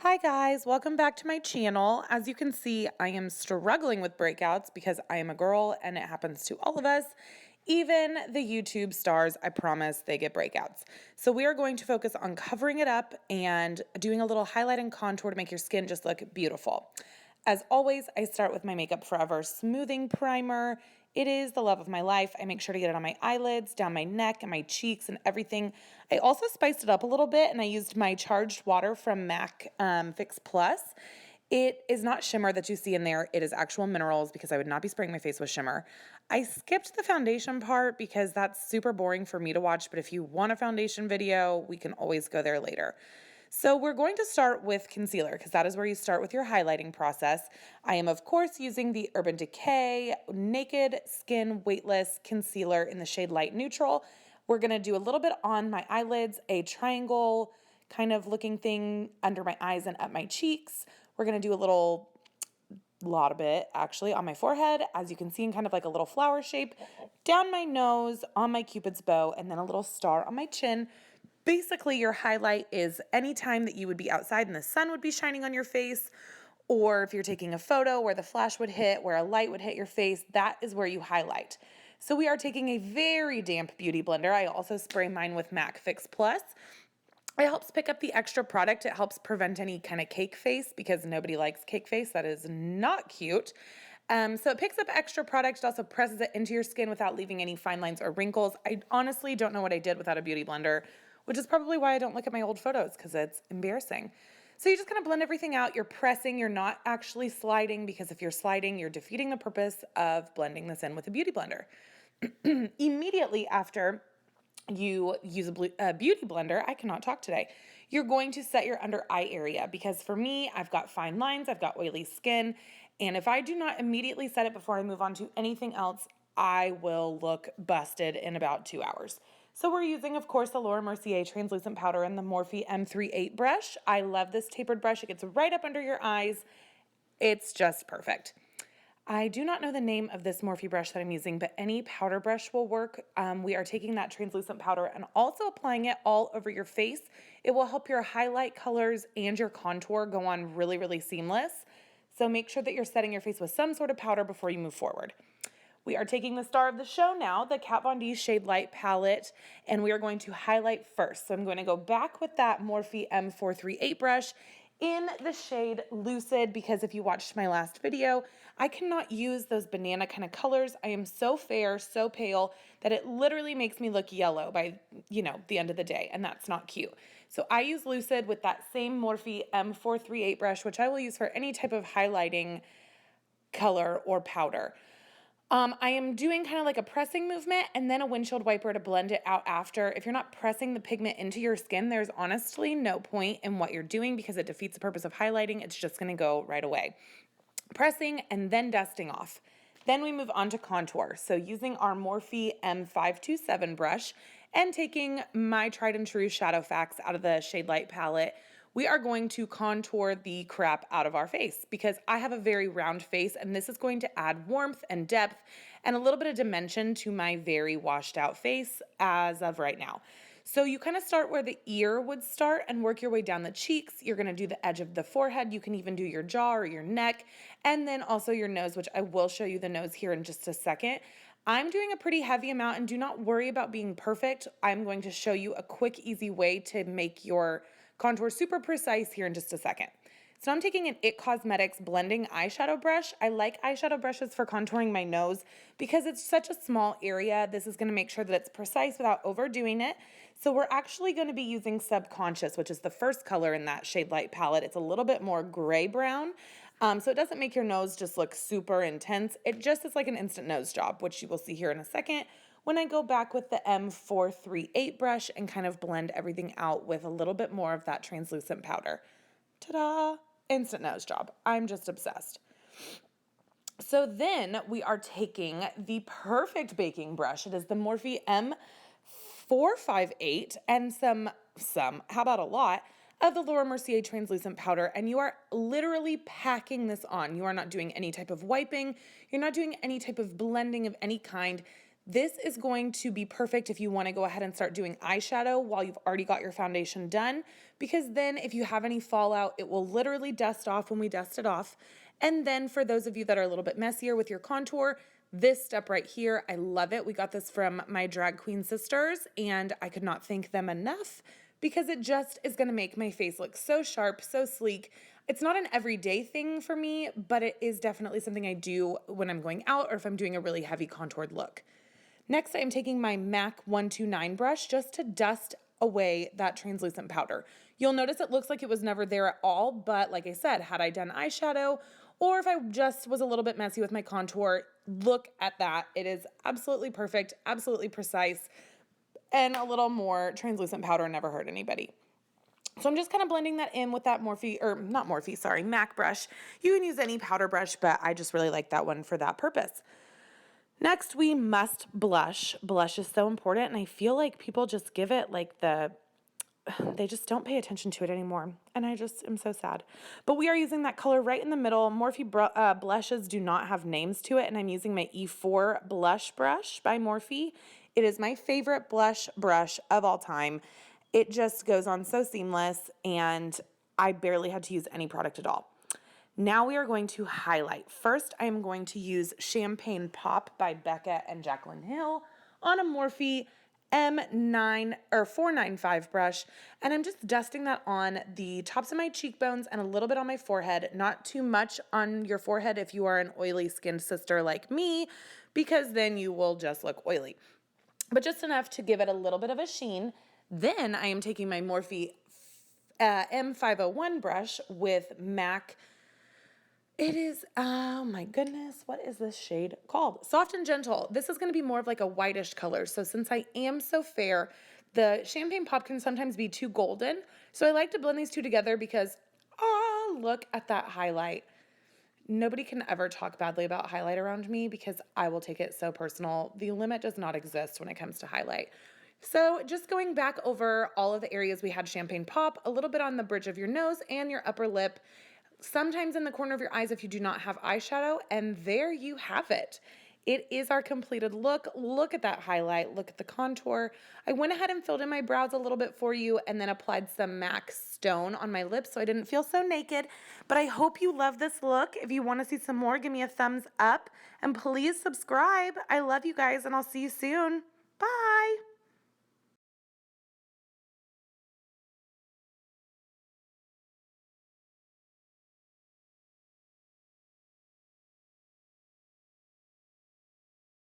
Hi guys, welcome back to my channel. As you can see, I am struggling with breakouts because I am a girl and it happens to all of us. Even the YouTube stars, I promise they get breakouts. So we are going to focus on covering it up and doing a little highlight and contour to make your skin just look beautiful. As always, I start with my Makeup Forever Smoothing Primer. It is the love of my life. I make sure to get it on my eyelids, down my neck, and my cheeks, and everything. I also spiced it up a little bit, and I used my Charged Water from MAC Fix Plus. It is not shimmer that you see in there. It is actual minerals because I would not be spraying my face with shimmer. I skipped the foundation part because that's super boring for me to watch, but if you want a foundation video, we can always go there later. So we're going to start with concealer because that is where you start with your highlighting process. I am, of course, using the Urban Decay Naked Skin Weightless Concealer in the shade Light Neutral. We're going to do a little bit on my eyelids, a triangle kind of looking thing under my eyes and up my cheeks. We're going to do a lot of it actually on my forehead, as you can see, in kind of like a little flower shape, down my nose, on my Cupid's bow, and then a little star on my chin. Basically, your highlight is any time that you would be outside and the sun would be shining on your face, or if you're taking a photo where the flash would hit, where a light would hit your face, that is where you highlight. So we are taking a very damp beauty blender. I also spray mine with MAC Fix Plus. It helps pick up the extra product. It helps prevent any kind of cake face because nobody likes cake face. That is not cute. So it picks up extra product. It also presses it into your skin without leaving any fine lines or wrinkles. I honestly don't know what I did without a beauty blender, which is probably why I don't look at my old photos because it's embarrassing. So you just kind of blend everything out. You're pressing, you're not actually sliding, because if you're sliding, you're defeating the purpose of blending this in with a beauty blender. Immediately after you use a beauty blender, I cannot talk today, you're going to set your under eye area, because for me, I've got fine lines, I've got oily skin, and if I do not immediately set it before I move on to anything else, I will look busted in about 2 hours. So we're using, of course, the Laura Mercier translucent powder and the Morphe M38 brush. I love this tapered brush. It gets right up under your eyes. It's just perfect. I do not know the name of this Morphe brush that I'm using, but any powder brush will work. We are taking that translucent powder and also applying it all over your face. It will help your highlight colors and your contour go on really, really seamless. So make sure that you're setting your face with some sort of powder before you move forward. We are taking the star of the show now, the Kat Von D Shade Light palette, and we are going to highlight first. So I'm going to go back with that Morphe M438 brush in the shade Lucid, because if you watched my last video, I cannot use those banana kind of colors. I am so fair, so pale, that it literally makes me look yellow by, the end of the day, and that's not cute. So I use Lucid with that same Morphe M438 brush, which I will use for any type of highlighting color or powder. I am doing kind of like a pressing movement and then a windshield wiper to blend it out after. If you're not pressing the pigment into your skin, there's honestly no point in what you're doing because it defeats the purpose of highlighting. It's just going to go right away. Pressing and then dusting off. Then we move on to contour. So using our Morphe M527 brush and taking my tried and true Shadow Facts out of the Shade Light palette, we are going to contour the crap out of our face, because I have a very round face and this is going to add warmth and depth and a little bit of dimension to my very washed out face as of right now. So you kind of start where the ear would start and work your way down the cheeks. You're going to do the edge of the forehead. You can even do your jaw or your neck, and then also your nose, which I will show you the nose here in just a second. I'm doing a pretty heavy amount, and do not worry about being perfect. I'm going to show you a quick, easy way to make your contour super precise here in just a second. So I'm taking an IT Cosmetics blending eyeshadow brush. I like eyeshadow brushes for contouring my nose because it's such a small area. This is going to make sure that it's precise without overdoing it. So we're actually going to be using Subconscious, which is the first color in that Shade Light palette. It's a little bit more gray brown. So it doesn't make your nose just look super intense. It just is like an instant nose job, which you will see here in a second when I go back with the M438 brush and kind of blend everything out with a little bit more of that translucent powder. Ta-da! Instant nose job. I'm just obsessed. So then we are taking the perfect baking brush. It is the Morphe M458 and how about a lot, of the Laura Mercier translucent powder, and you are literally packing this on. You are not doing any type of wiping. You're not doing any type of blending of any kind. This is going to be perfect if you want to go ahead and start doing eyeshadow while you've already got your foundation done, because then if you have any fallout, it will literally dust off when we dust it off. And then for those of you that are a little bit messier with your contour, this step right here, I love it. We got this from my drag queen sisters, and I could not thank them enough because it just is going to make my face look so sharp, so sleek. It's not an everyday thing for me, but it is definitely something I do when I'm going out or if I'm doing a really heavy contoured look. Next, I am taking my MAC 129 brush just to dust away that translucent powder. You'll notice it looks like it was never there at all, but like I said, had I done eyeshadow or if I just was a little bit messy with my contour, look at that. It is absolutely perfect, absolutely precise, and a little more translucent powder never hurt anybody. So I'm just kind of blending that in with that MAC brush. You can use any powder brush, but I just really like that one for that purpose. Next, we must blush. Blush is so important, and I feel like people just give it like they just don't pay attention to it anymore, and I just am so sad. But we are using that color right in the middle. Morphe blushes do not have names to it, and I'm using my E4 blush brush by Morphe. It is my favorite blush brush of all time. It just goes on so seamless, and I barely had to use any product at all. Now we are going to highlight. First, I am going to use Champagne Pop by Becca and Jaclyn Hill on a Morphe M9 or 495 brush, and I'm just dusting that on the tops of my cheekbones and a little bit on my forehead. Not too much on your forehead if you are an oily skinned sister like me, because then you will just look oily. But just enough to give it a little bit of a sheen. Then I am taking my Morphe M501 brush with MAC. It is, oh my goodness, what is this shade called? Soft and Gentle. This is going to be more of like a whitish color. So since I am so fair, the Champagne Pop can sometimes be too golden. So I like to blend these two together because, oh, look at that highlight. Nobody can ever talk badly about highlight around me because I will take it so personal. The limit does not exist when it comes to highlight. So just going back over all of the areas we had Champagne Pop, a little bit on the bridge of your nose and your upper lip, sometimes in the corner of your eyes if you do not have eyeshadow, and there you have it. It is our completed look. Look at that highlight. Look at the contour. I went ahead and filled in my brows a little bit for you and then applied some MAC Stone on my lips so I didn't feel so naked. But I hope you love this look. If you want to see some more, give me a thumbs up and please subscribe. I love you guys and I'll see you soon. Bye.